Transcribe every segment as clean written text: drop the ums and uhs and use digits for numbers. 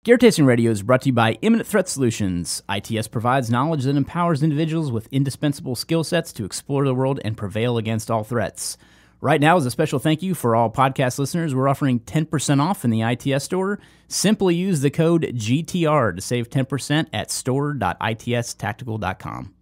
Gear Tasting Radio is brought to you by Imminent Threat Solutions. ITS provides knowledge that empowers individuals with indispensable skill sets to explore the world and prevail against all threats. Right now, as a special thank you for all podcast listeners, we're offering 10% off in the ITS store. Simply use the code GTR to save 10% at store.itstactical.com.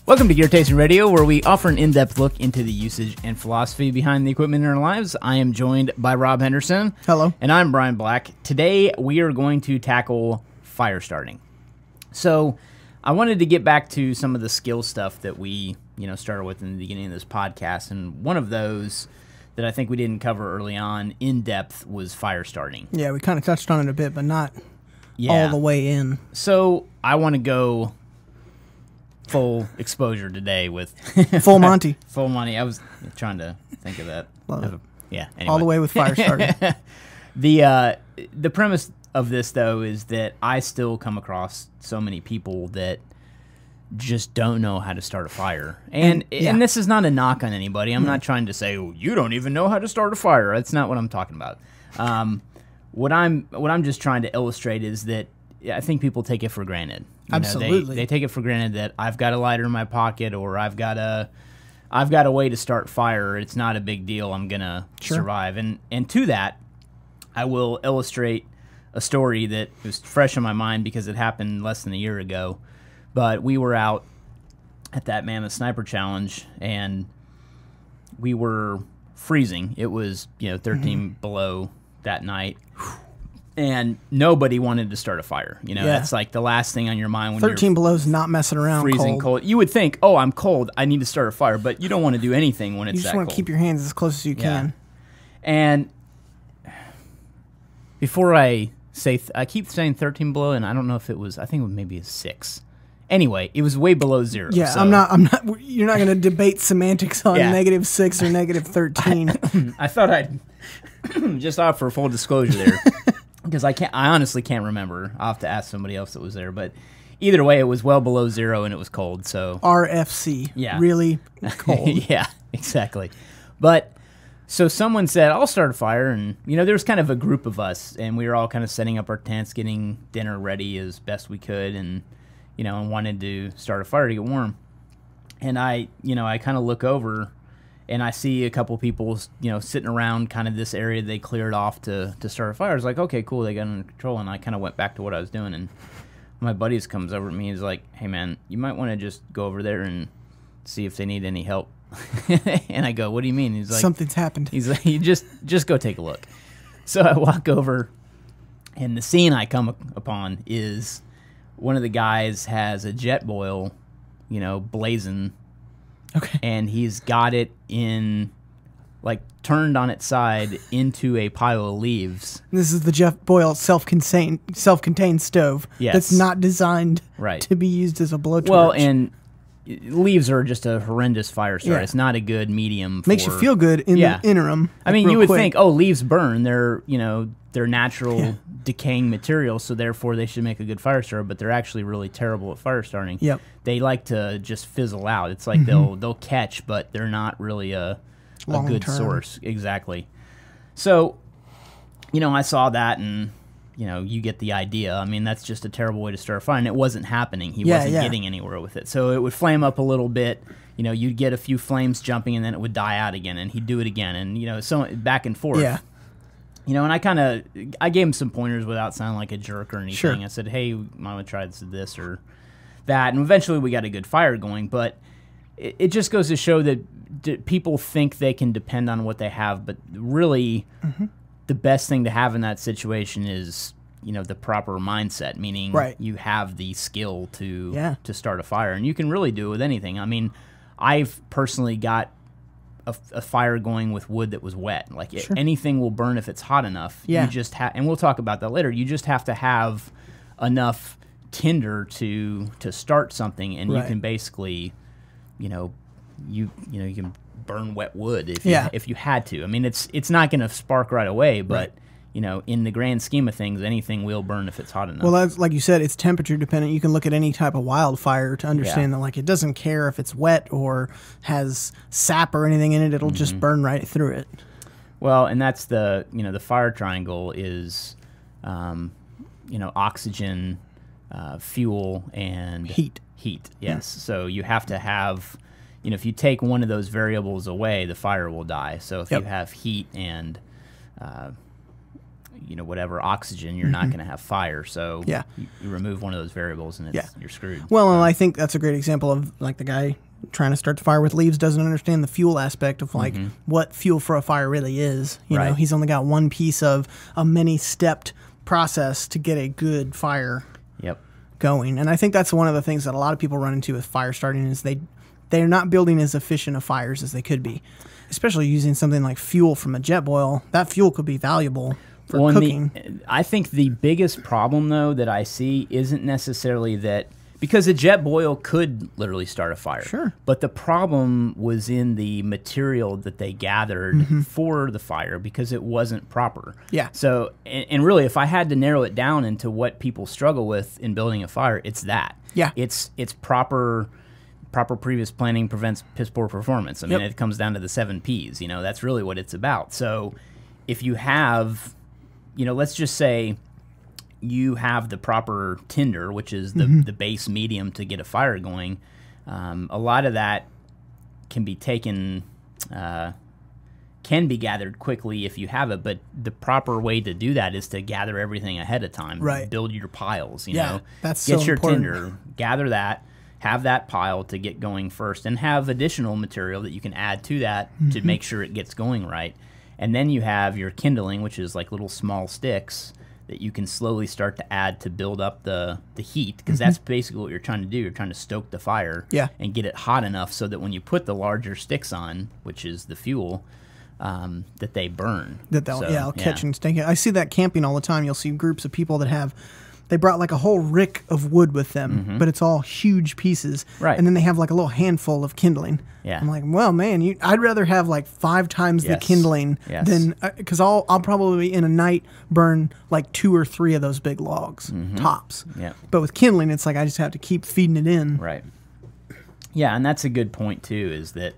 Welcome to Gear Tasting Radio, where we offer an in-depth look into the usage and philosophy behind the equipment in our lives. I am joined by Rob Henderson. Hello. And I'm Brian Black. Today, we are going to tackle fire starting. So, I wanted to get back to some of the skill stuff that we, started with in the beginning of this podcast. And one of those that I think we didn't cover early on in depth was fire starting. Yeah, we kind of touched on it a bit, but not all the way in. So, I want to go full exposure today with full Monty. Full Monty. I was trying to think of that. Yeah. Anyway. All the way with fire starting. The premise of this, though, is that I still come across so many people that just don't know how to start a fire. And this is not a knock on anybody. I'm not trying to say, oh, you don't even know how to start a fire. That's not what I'm talking about. What I'm just trying to illustrate is that I think people take it for granted. Absolutely. They take it for granted that I've got a lighter in my pocket or I've got a way to start fire. It's not a big deal. I'm going to survive. And to that, I will illustrate a story that was fresh in my mind because it happened less than a year ago. But we were out at that Mammoth Sniper Challenge, and we were freezing. It was 13 below that night. And nobody wanted to start a fire. That's like the last thing on your mind when 13 you're below is not messing around. Freezing cold. You would think, oh, I'm cold. I need to start a fire. But you don't want to do anything when it's that cold. You just want to keep your hands as close as you can. And before I say, I keep saying 13 below, and I don't know if it was, I think it was maybe a 6. Anyway, it was way below 0. Yeah, so. I'm not, you're not going to debate semantics on -6 or -13. I thought I'd just offer full disclosure there. Because I honestly can't remember. I'll have to ask somebody else that was there. But either way, it was well below 0 and it was cold. So RFC. Yeah. Really cold. Yeah, exactly. But so someone said, I'll start a fire. And, there was kind of a group of us. And we were all kind of setting up our tents, getting dinner ready as best we could. And, and wanted to start a fire to get warm. And I kind of look over. And I see a couple people, sitting around kind of this area they cleared off to start a fire. I was like, okay, cool, they got it under control. And I kind of went back to what I was doing. And my buddies comes over to me. He's like, hey, man, you might want to just go over there and see if they need any help. And I go, what do you mean? He's like, something's happened. He's like, you just go take a look. So I walk over, and the scene I come upon is one of the guys has a jet boil, blazing. Okay. And he's got it turned on its side into a pile of leaves. This is the Jeff Boyle self-contained stove. Yes. That's not designed to be used as a blowtorch. Well, and leaves are just a horrendous fire starter. Yeah. It's not a good medium for... Makes you feel good in the interim. I mean, you would think, oh, leaves burn. They're, they're natural decaying materials, so therefore they should make a good fire starter, but they're actually really terrible at fire starting. Yep. They like to just fizzle out. It's like they'll catch, but they're not really a good source. Exactly. So, I saw that, and, you get the idea. I mean, that's just a terrible way to start a fire, and it wasn't happening. He wasn't getting anywhere with it. So it would flame up a little bit. You'd get a few flames jumping, and then it would die out again, and he'd do it again, and, so back and forth. Yeah. And I gave him some pointers without sounding like a jerk or anything. Sure. I said, hey, why don't we try this or that? And eventually we got a good fire going, but it just goes to show that people think they can depend on what they have, but really the best thing to have in that situation is, the proper mindset, meaning you have the skill to start a fire. And you can really do it with anything. I mean, I've personally got a fire going with wood that was wet. Like anything will burn if it's hot enough. Yeah. You just and we'll talk about that later. You just have to have enough tinder to start something, and you can basically, you can burn wet wood if you had to. I mean, it's not going to spark right away, but you know, in the grand scheme of things, anything will burn if it's hot enough. Well, that's like you said, it's temperature dependent. You can look at any type of wildfire to understand that, like, it doesn't care if it's wet or has sap or anything in it. It'll just burn right through it. Well, and that's the, you know, the fire triangle is, you know, oxygen, fuel, and Heat. Heat, yes. So you have to have, you know, if you take one of those variables away, the fire will die. So if you have heat and, you know, whatever oxygen, you're not going to have fire. So you remove one of those variables and you're screwed. Well, and I think that's a great example of, like, the guy trying to start the fire with leaves doesn't understand the fuel aspect of, like, what fuel for a fire really is. You know, he's only got one piece of a many-stepped process to get a good fire going. And I think that's one of the things that a lot of people run into with fire starting is they're not building as efficient of fires as they could be, especially using something like fuel from a jet boil. That fuel could be valuable for cooking. I think the biggest problem, though, that I see isn't necessarily that, because a jet boil could literally start a fire. Sure. But the problem was in the material that they gathered for the fire, because it wasn't proper. Yeah. So, and really, if I had to narrow it down into what people struggle with in building a fire, it's that. Yeah. It's proper previous planning prevents piss poor performance. I mean, it comes down to the 7 Ps. You know, that's really what it's about. So if you have, you know, let's just say you have the proper tinder, which is the base medium to get a fire going, a lot of that can be taken, can be gathered quickly if you have it, but the proper way to do that is to gather everything ahead of time. Right. Build your piles, you know. That's Get so your important. tinder, gather that, have that pile to get going first, and have additional material that you can add to that to make sure it gets going right. And then you have your kindling, which is like little small sticks that you can slowly start to add to build up the heat, because that's basically what you're trying to do. You're trying to stoke the fire and get it hot enough so that when you put the larger sticks on, which is the fuel, that they burn. That they'll catch and stink it. I see that camping all the time. You'll see groups of people that they brought like a whole rick of wood with them, but it's all huge pieces. Right. And then they have like a little handful of kindling. Yeah. I'm like, well, man, I'd rather have like 5 times the kindling than, because I'll probably in a night burn like 2 or 3 of those big logs, tops. Yeah. But with kindling, it's like I just have to keep feeding it in. Right. Yeah, and that's a good point too, is that,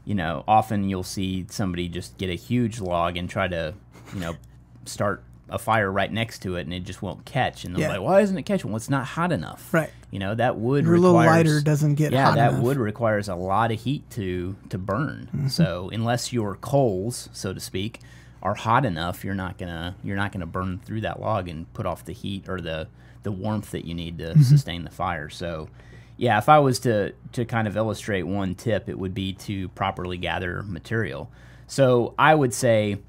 you know, often you'll see somebody just get a huge log and try to, you know, start a fire right next to it, and it just won't catch. And they're like, why isn't it catching? Well, it's not hot enough. Right. You know, that wood Your little lighter doesn't get hot that enough. wood requires a lot of heat to burn. So unless your coals, so to speak, are hot enough, you're not gonna burn through that log and put off the heat or the warmth that you need to sustain the fire. So yeah, if I was to kind of illustrate one tip, it would be to properly gather material. So I would say,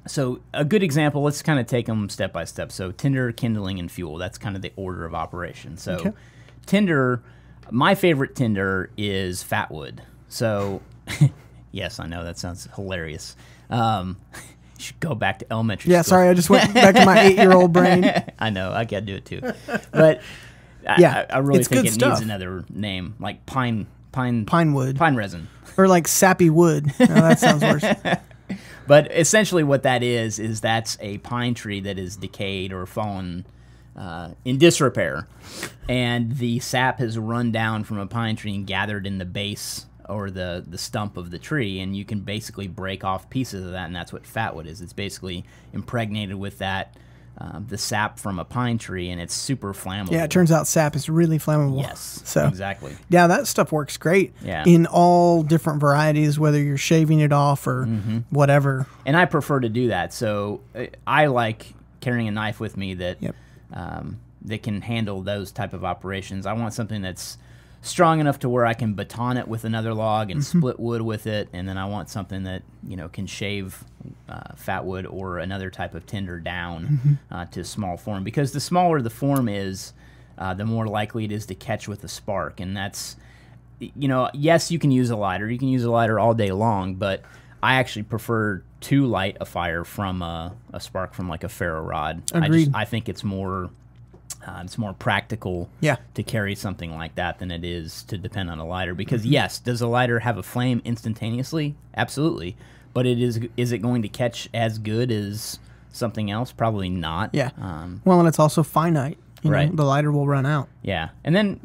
so a good example, let's kind of take them step by step. So tinder, kindling, and fuel, that's kind of the order of operation. So tinder, my favorite tinder is fat wood. So yes, I know that sounds hilarious. You should go back to elementary school. Sorry, I just went back to my 8-year-old brain. I know, I gotta do it too. But I really think it needs another name, like pine wood. Pine resin. Or like sappy wood. No, that sounds worse. But essentially what that is that's a pine tree that is decayed or fallen in disrepair. And the sap has run down from a pine tree and gathered in the base or the stump of the tree, and you can basically break off pieces of that, and that's what fatwood is. It's basically impregnated with that, the sap from a pine tree, and it's super flammable. Yeah, it turns out sap is really flammable. Yes, so exactly. Yeah, that stuff works great in all different varieties, whether you're shaving it off or whatever. And I prefer to do that. So I like carrying a knife with me that that can handle those type of operations. I want something that's strong enough to where I can baton it with another log and split wood with it, and then I want something that, you know, can shave fat wood or another type of tinder down to small form, because the smaller the form is, the more likely it is to catch with a spark. And that's, you know, yes, you can use a lighter. You can use a lighter all day long, but I actually prefer to light a fire from a spark from like a ferro rod. Agreed. I think it's more practical to carry something like that than it is to depend on a lighter. Because yes, does a lighter have a flame instantaneously? Absolutely. But is it going to catch as good as something else? Probably not. Yeah. Well, and it's also finite. You know, Right. the lighter will run out. Yeah. And then,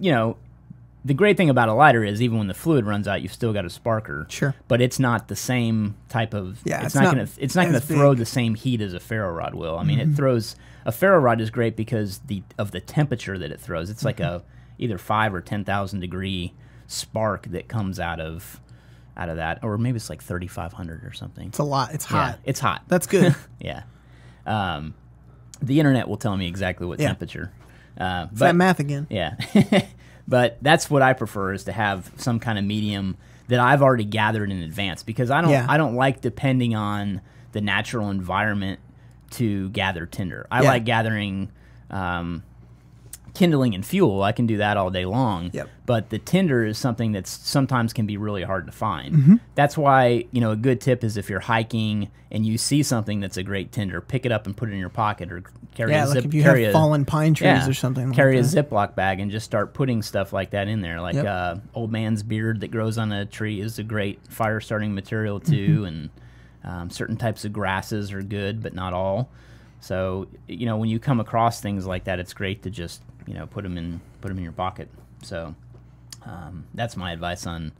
the great thing about a lighter is even when the fluid runs out, you've still got a sparker. Sure. But it's not the same type of. Yeah, it's not going to throw big. the same heat as a ferro rod will. I mean, it throws. A ferro rod is great because of the temperature that it throws. It's like a either 5 or 10,000 degree spark that comes out of that, or maybe it's like 3,500 or something. It's a lot. It's Yeah, hot. it's hot. That's good. Yeah. The internet will tell me exactly what Yeah. temperature. It's that math again. Yeah. But that's what I prefer, is to have some kind of medium that I've already gathered in advance, because I don't like depending on the natural environment to gather tinder. I like gathering kindling and fuel. I can do that all day long. Yep. But the tinder is something that's sometimes can be really hard to find. That's why, a good tip is if you're hiking and you see something that's a great tinder, pick it up and put it in your pocket, or carry a Like zip. if you have fallen pine trees or something. Carry like a that. Ziploc bag and just start putting stuff like that in there. Like old man's beard that grows on a tree is a great fire starting material too, and certain types of grasses are good, but not all. So when you come across things like that, it's great to just put them in your pocket. So that's my advice on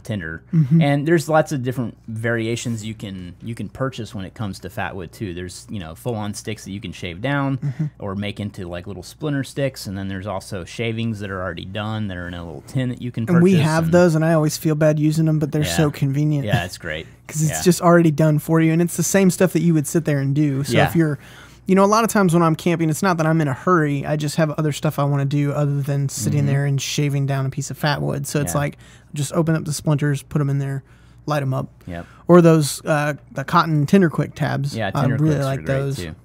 tinder. And there's lots of different variations you can purchase when it comes to fatwood too. There's full on sticks that you can shave down or make into like little splinter sticks, and then there's also shavings that are already done that are in a little tin that you can purchase. And we have those, and I always feel bad using them, but they're so convenient. Yeah, it's great because it's just already done for you, and it's the same stuff that you would sit there and do. So if you're a lot of times when I'm camping, it's not that I'm in a hurry. I just have other stuff I want to do other than sitting there and shaving down a piece of fatwood. So it's like, just open up the splinters, put them in there, light them up. Yep. Or those the cotton Tinder Quick tabs. Yeah, Tinder I really Quicks like are great those. too.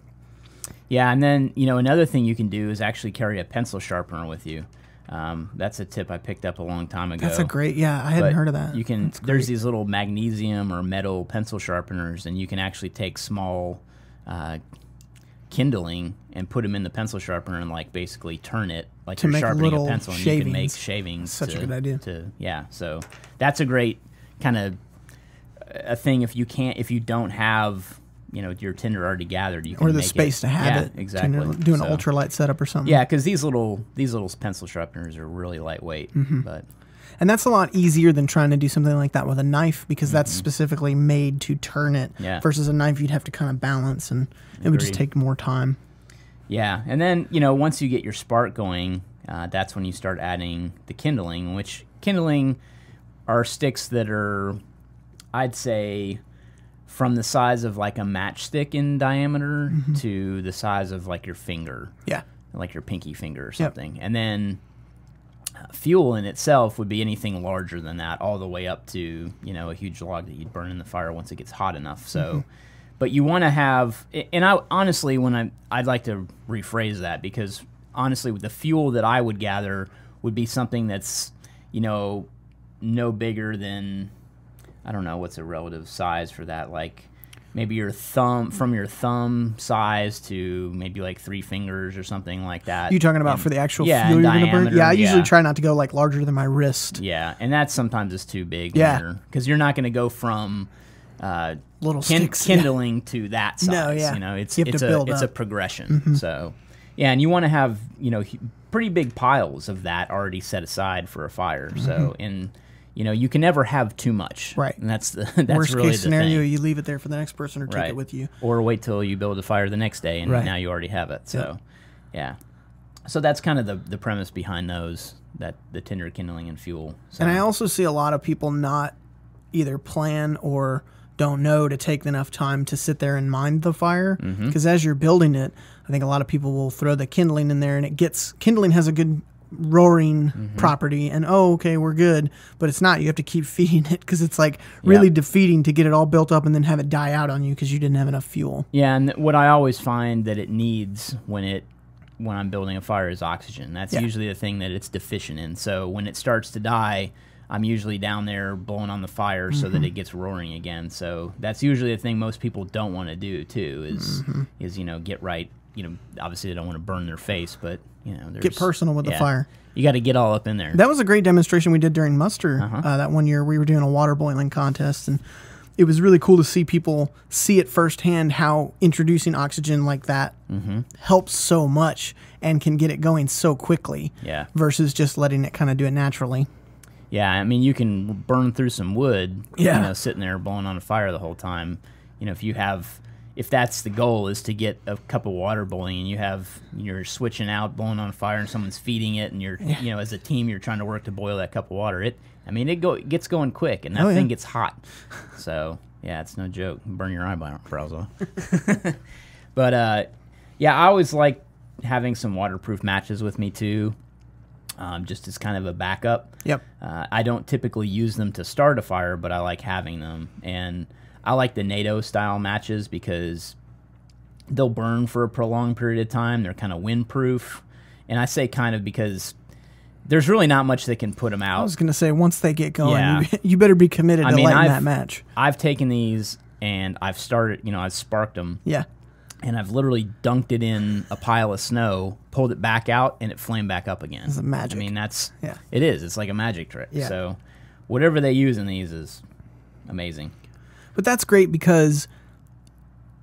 Yeah, and then another thing you can do is actually carry a pencil sharpener with you. That's a tip I picked up a long time ago. That's a great, I hadn't heard of that. You can. There's these little magnesium or metal pencil sharpeners, and you can actually take small kindling and put them in the pencil sharpener and like basically turn it like to you're sharpening a little pencil, and shavings. you can make shavings. Such a good idea. So that's a great kind of a thing if you don't have your tinder already gathered, you can or the make space to have it. Exactly. Do an ultralight setup or something. Yeah, because these little pencil sharpeners are really lightweight, but. And that's a lot easier than trying to do something like that with a knife, because that's specifically made to turn it versus a knife you'd have to kind of balance, and it would just take more time. Yeah, and then, once you get your spark going, that's when you start adding the kindling, which kindling are sticks that are, I'd say, from the size of like a matchstick in diameter to the size of like your finger. Yeah. Like your pinky finger or something. And then fuel in itself would be anything larger than that, all the way up to a huge log that you'd burn in the fire once it gets hot enough. So, but you want to have, and I honestly, I'd like to rephrase that, because honestly, the fuel that I would gather would be something that's no bigger than, I don't know what's a relative size for that, like maybe your thumb, from your thumb size to maybe like 3 fingers or something like that. You talking about for the actual fuel you're going to burn? Yeah, I usually try not to go like larger than my wrist. Yeah, and that sometimes is too big. Yeah. Because you're not going to go from little sticks, kindling to that size. No, yeah. It's a progression. So, yeah, and you want to have, pretty big piles of that already set aside for a fire. So, and you can never have too much. Right. And that's worst really case the scenario, thing. you leave it there for the next person or take it with you. Or wait till you build a fire the next day and now you already have it. So, yeah. So that's kind of the premise behind those, that the tinder, kindling, and fuel. So. And I also see a lot of people not either plan or don't know to take enough time to sit there and mind the fire. Because as you're building it, I think a lot of people will throw the kindling in there, and kindling has a good roaring property, and okay, we're good, but it's not. You have to keep feeding it, because it's like really defeating to get it all built up and then have it die out on you because you didn't have enough fuel. Yeah, and what I always find that it needs when I'm building a fire is oxygen. That's usually the thing that it's deficient in. So when it starts to die, I'm usually down there blowing on the fire so that it gets roaring again. So that's usually the thing most people don't want to do too, is get right. Obviously they don't want to burn their face, but get personal with the fire. You got to get all up in there. That was a great demonstration we did during muster. That one year we were doing a water boiling contest, and it was really cool to see people see it firsthand how introducing oxygen like that helps so much and can get it going so quickly. Yeah. Versus just letting it kind of do it naturally. Yeah, I mean, you can burn through some wood, Yeah. you know, sitting there blowing on a fire the whole time. You know, if that's the goal is to get a cup of water boiling and you're switching out, blowing on fire and someone's feeding it and you're, you know, as a team, you're trying to work to boil that cup of water. It gets going quick and that thing gets hot. So, yeah, it's no joke. Burn your eyebrows off. But, yeah, I always like having some waterproof matches with me too. Just as kind of a backup. Yep. I don't typically use them to start a fire, but I like having them. And I like the NATO-style matches because they'll burn for a prolonged period of time. They're kind of windproof. And I say kind of because there's really not much that can put them out. I was going to say, once they get going, you better be committed to letting that match. I've taken these and I've started, you know, I've sparked them. Yeah. And I've literally dunked it in a pile of snow, pulled it back out, and it flamed back up again. It's magic. I mean, it is. It's like a magic trick. Yeah. So whatever they use in these is amazing. But that's great because,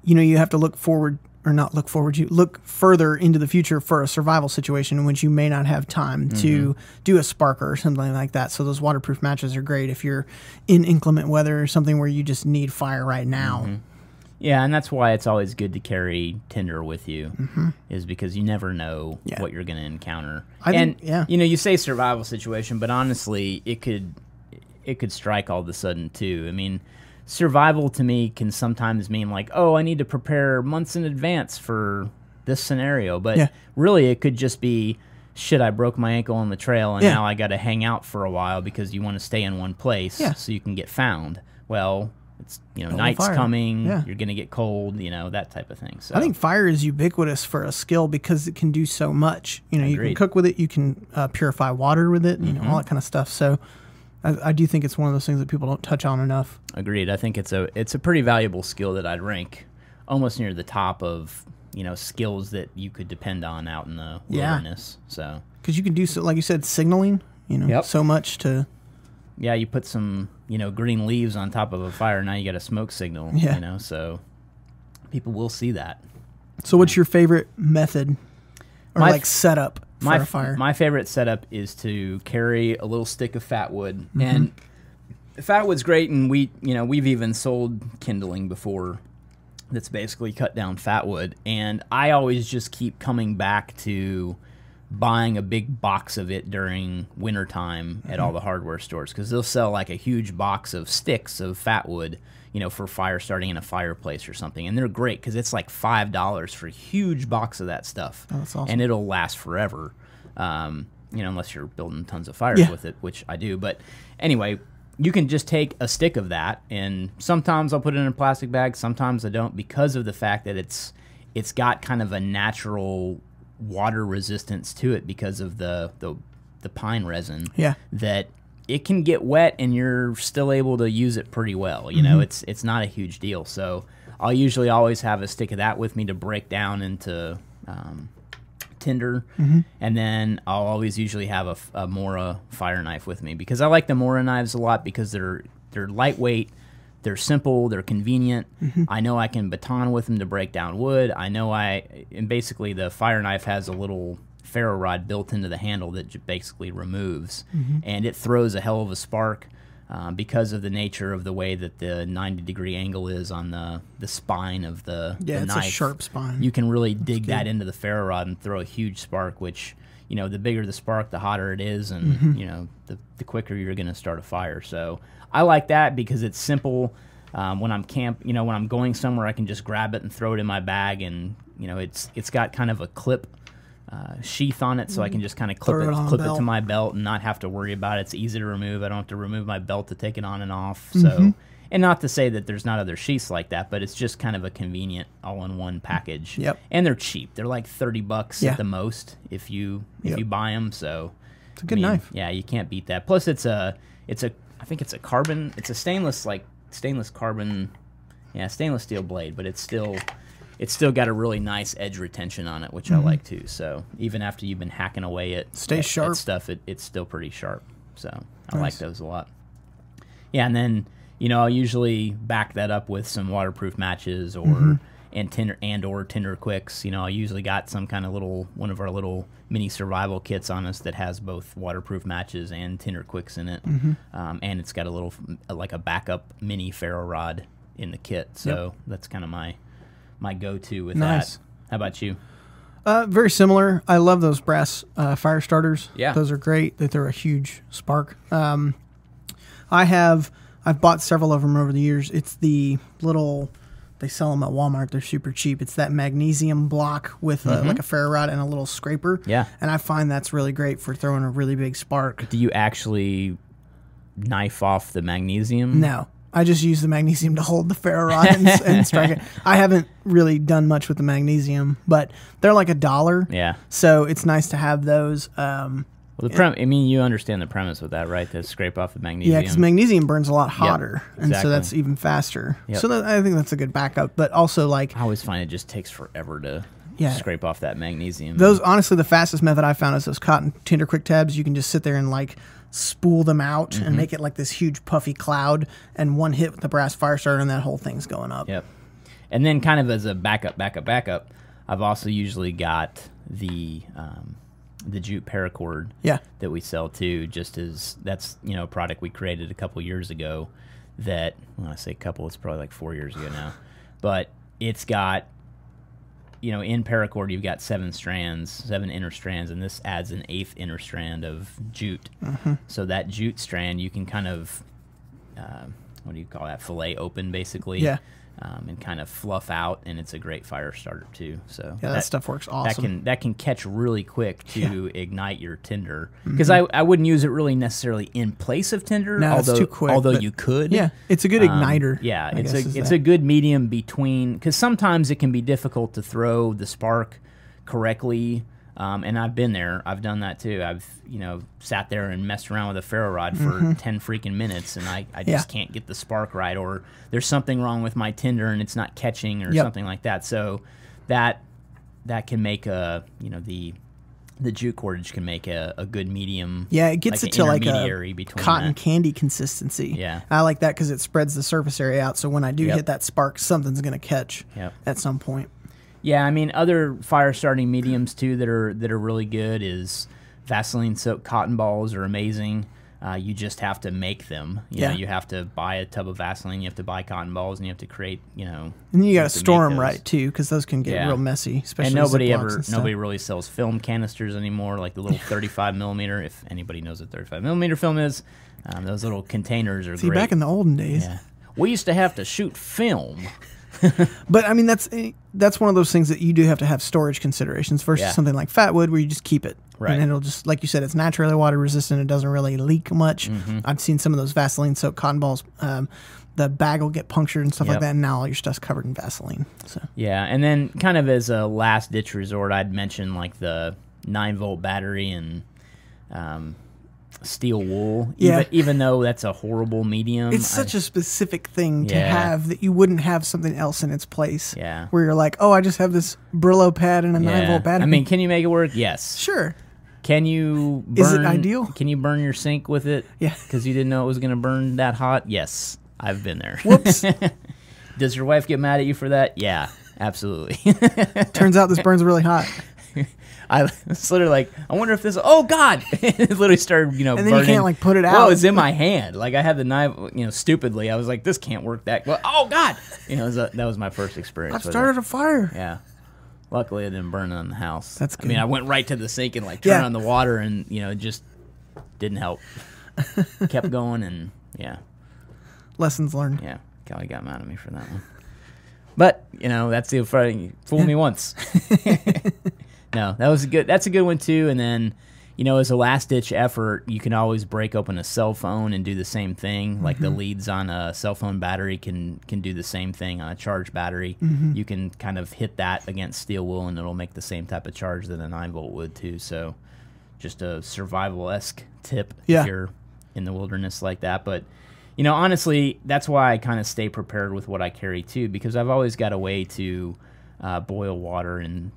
you know, you have to look forward, or not look forward, you look further into the future for a survival situation in which you may not have time to do a sparker or something like that. So those waterproof matches are great if you're in inclement weather or something where you just need fire right now. Yeah, and that's why it's always good to carry Tinder with you, is because you never know what you're going to encounter. You know, you say survival situation, but honestly, it could strike all of a sudden too. I mean, survival to me can sometimes mean like, oh, I need to prepare months in advance for this scenario, but really it could just be, shit, I broke my ankle on the trail and now I got to hang out for a while because you want to stay in one place so you can get found. Well, it's, you know, night's coming, you're going to get cold, you know, that type of thing. So I think fire is ubiquitous for a skill because it can do so much. You know, you can cook with it, you can purify water with it, you know, all that kind of stuff. So I do think it's one of those things that people don't touch on enough. Agreed. I think it's a pretty valuable skill that I'd rank almost near the top of, you know, skills that you could depend on out in the wilderness. So because you can do, so, like you said, signaling, you know, so much to... Yeah, you put some, you know, green leaves on top of a fire. Now you got a smoke signal, you know, so people will see that. So what's your favorite method or setup for a fire? My favorite setup is to carry a little stick of fat wood. And fat wood's great, and we've even sold kindling before that's basically cut down fat wood. And I always just keep coming back to buying a big box of it during wintertime at all the hardware stores because they'll sell like a huge box of sticks of fat wood, you know, for fire starting in a fireplace or something. And they're great because it's like $5 for a huge box of that stuff. Oh, that's awesome. And it'll last forever, you know, unless you're building tons of fires with it, which I do. But anyway, you can just take a stick of that, and sometimes I'll put it in a plastic bag, sometimes I don't, because of the fact that it's got kind of a natural water resistance to it because of the pine resin. That it can get wet and you're still able to use it pretty well. You know, it's not a huge deal. So I'll usually always have a stick of that with me to break down into tinder, and then I'll always usually have a Mora fire knife with me because I like the Mora knives a lot because they're lightweight. They're simple, they're convenient. I know I can baton with them to break down wood. And basically the fire knife has a little ferro rod built into the handle that basically removes. And it throws a hell of a spark because of the nature of the way that the 90-degree angle is on the spine of the knife. It's a sharp spine. You can really dig that into the ferro rod and throw a huge spark, which, you know, the bigger the spark, the hotter it is, and, you know, the quicker you're going to start a fire. So I like that because it's simple. When I'm when I'm going somewhere, I can just grab it and throw it in my bag, and you know it's got kind of a clip sheath on it, so I can just kind of clip it to my belt and not have to worry about it. It's easy to remove. I don't have to remove my belt to take it on and off. So, and not to say that there's not other sheaths like that, but it's just kind of a convenient all-in-one package. And they're cheap. They're like $30 at the most if you buy them. So it's a good knife. Yeah, you can't beat that. Plus, I think it's a carbon. It's a stainless carbon, stainless steel blade, but it's still got a really nice edge retention on it, which I like too. So even after you've been hacking away at stuff, it's still pretty sharp. So I like those a lot. Yeah, and then you know, I'll usually back that up with some waterproof matches or and Tinder Quicks. You know, I usually got some kind of one of our little mini survival kits on us that has both waterproof matches and Tinder Quicks in it, and it's got a little like a backup mini ferro rod in the kit. So that's kind of my go-to with that. How about you? Very similar. I love those brass fire starters. Yeah, those are great. They're a huge spark. I've bought several of them over the years. It's the little, they sell them at Walmart. They're super cheap. It's that magnesium block with like a ferro rod and a little scraper. Yeah. And I find that's really great for throwing a really big spark. Do you actually knife off the magnesium? No. I just use the magnesium to hold the ferro rod and strike it. I haven't really done much with the magnesium, but they're like $1. Yeah. So it's nice to have those. Well, I mean, you understand the premise with that, right? To scrape off the magnesium. Yeah, because magnesium burns a lot hotter, exactly. and so that's even faster. So I think that's a good backup. But also, like, I always find it just takes forever to scrape off that magnesium. Those, honestly, the fastest method I found is those cotton Tinder Quick tabs. You can just sit there and like spool them out and make it like this huge puffy cloud, and one hit with the brass fire starter, and that whole thing's going up. Yep. And then, kind of as a backup, I've also usually got the jute paracord that we sell too, just as that's, you know, a product we created a couple years ago that, when I say couple, it's probably like 4 years ago now, but it's got, you know, in paracord you've got 7 inner strands, and this adds an 8th inner strand of jute. So that jute strand you can kind of, what do you call that, fillet open basically. And kind of fluff out, and it's a great fire starter too. So that stuff works awesome. That can catch really quick to ignite your tinder, because I wouldn't use it really necessarily in place of tinder. No, although, it's too quick. Although you could. Yeah, it's a good igniter. Yeah, it's a good medium between, because sometimes it can be difficult to throw the spark correctly. And I've been there. I've done that too. I've, you know, sat there and messed around with a ferro rod for 10 freaking minutes, and I just can't get the spark right, or there's something wrong with my tinder and it's not catching or something like that. So that can make a, you know, the jute cordage can make a good medium. Yeah, it gets like it to like a cotton candy consistency. Yeah. I like that because it spreads the surface area out, so when I do hit that spark, something's going to catch at some point. Yeah, I mean, other fire starting mediums too that are really good is Vaseline soaked cotton balls are amazing. You just have to make them. You know, you have to buy a tub of Vaseline, you have to buy cotton balls, and you have to create, you know. And then you got to store them right too, because those can get real messy. Especially and nobody really sells film canisters anymore, like the little 35 millimeter. If anybody knows what 35 millimeter film is, those little containers are great. Back in the olden days, we used to have to shoot film. But I mean, that's one of those things that you do have to have storage considerations versus something like fatwood, where you just keep it, and it'll just, like you said, it's naturally water resistant. It doesn't really leak much. I've seen some of those Vaseline soaked cotton balls. The bag will get punctured and stuff like that, and now all your stuff's covered in Vaseline. So and then kind of as a last ditch resort, I'd mention like the 9-volt battery and steel wool, even though that's a horrible medium. It's such a specific thing to have that you wouldn't have something else in its place. Yeah. Where you're like, oh, I just have this Brillo pad and a 9-volt battery. I mean, can you make it work? Yes. Sure. Can you burn, is it ideal? Can you burn your sink with it? Yeah. Because you didn't know it was going to burn that hot? Yes. I've been there. Whoops. Does your wife get mad at you for that? Yeah, absolutely. Turns out this burns really hot. I was literally like, I wonder if this. Oh God! It literally started, you know, and then burning. You can't like put it out. Well, it's in my hand. Like I had the knife, you know, stupidly. I was like, this can't work that well. Oh God! You know, that was my first experience. I've started a fire. Yeah. Luckily, it didn't burn on the house. That's good. I mean, I went right to the sink and like turned on the water, and you know, it just didn't help. Kept going, and lessons learned. Yeah, Kelly got mad at me for that one. But you know, that's the Friday. Fool me once. No, that's a good one too. And then, you know, as a last ditch effort, you can always break open a cell phone and do the same thing. Like the leads on a cell phone battery can do the same thing on a charged battery. You can kind of hit that against steel wool, and it'll make the same type of charge that a 9-volt would too. So, just a survival-esque tip if you're in the wilderness like that. But you know, honestly, that's why I kind of stay prepared with what I carry too, because I've always got a way to boil water and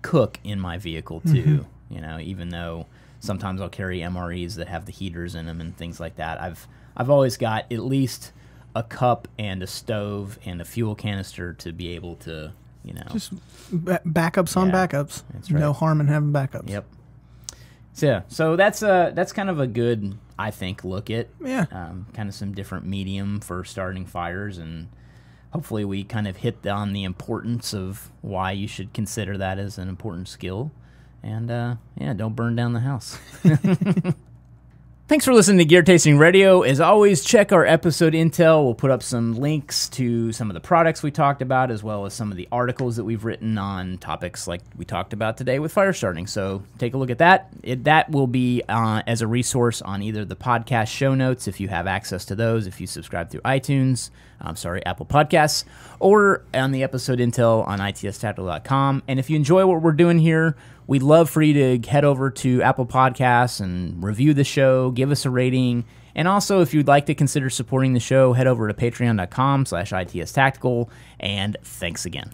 cook in my vehicle too. You know, even though sometimes I'll carry MREs that have the heaters in them and things like that. I've always got at least a cup and a stove and a fuel canister to be able to, just backups on backups. That's right. No harm in having backups. Yep. So that's kind of a good, I think, look at kind of some different medium for starting fires, and hopefully we kind of hit on the importance of why you should consider that as an important skill, and don't burn down the house. Thanks for listening to Gear Tasting Radio. As always, check our episode intel. We'll put up some links to some of the products we talked about, as well as some of the articles that we've written on topics like we talked about today with fire starting. So take a look at that. That will be as a resource on either the podcast show notes, if you have access to those, if you subscribe through iTunes, Apple Podcasts, or on the episode intel on itstactical.com. And if you enjoy what we're doing here, we'd love for you to head over to Apple Podcasts and review the show, give us a rating. And also, if you'd like to consider supporting the show, head over to patreon.com/itstactical. And thanks again.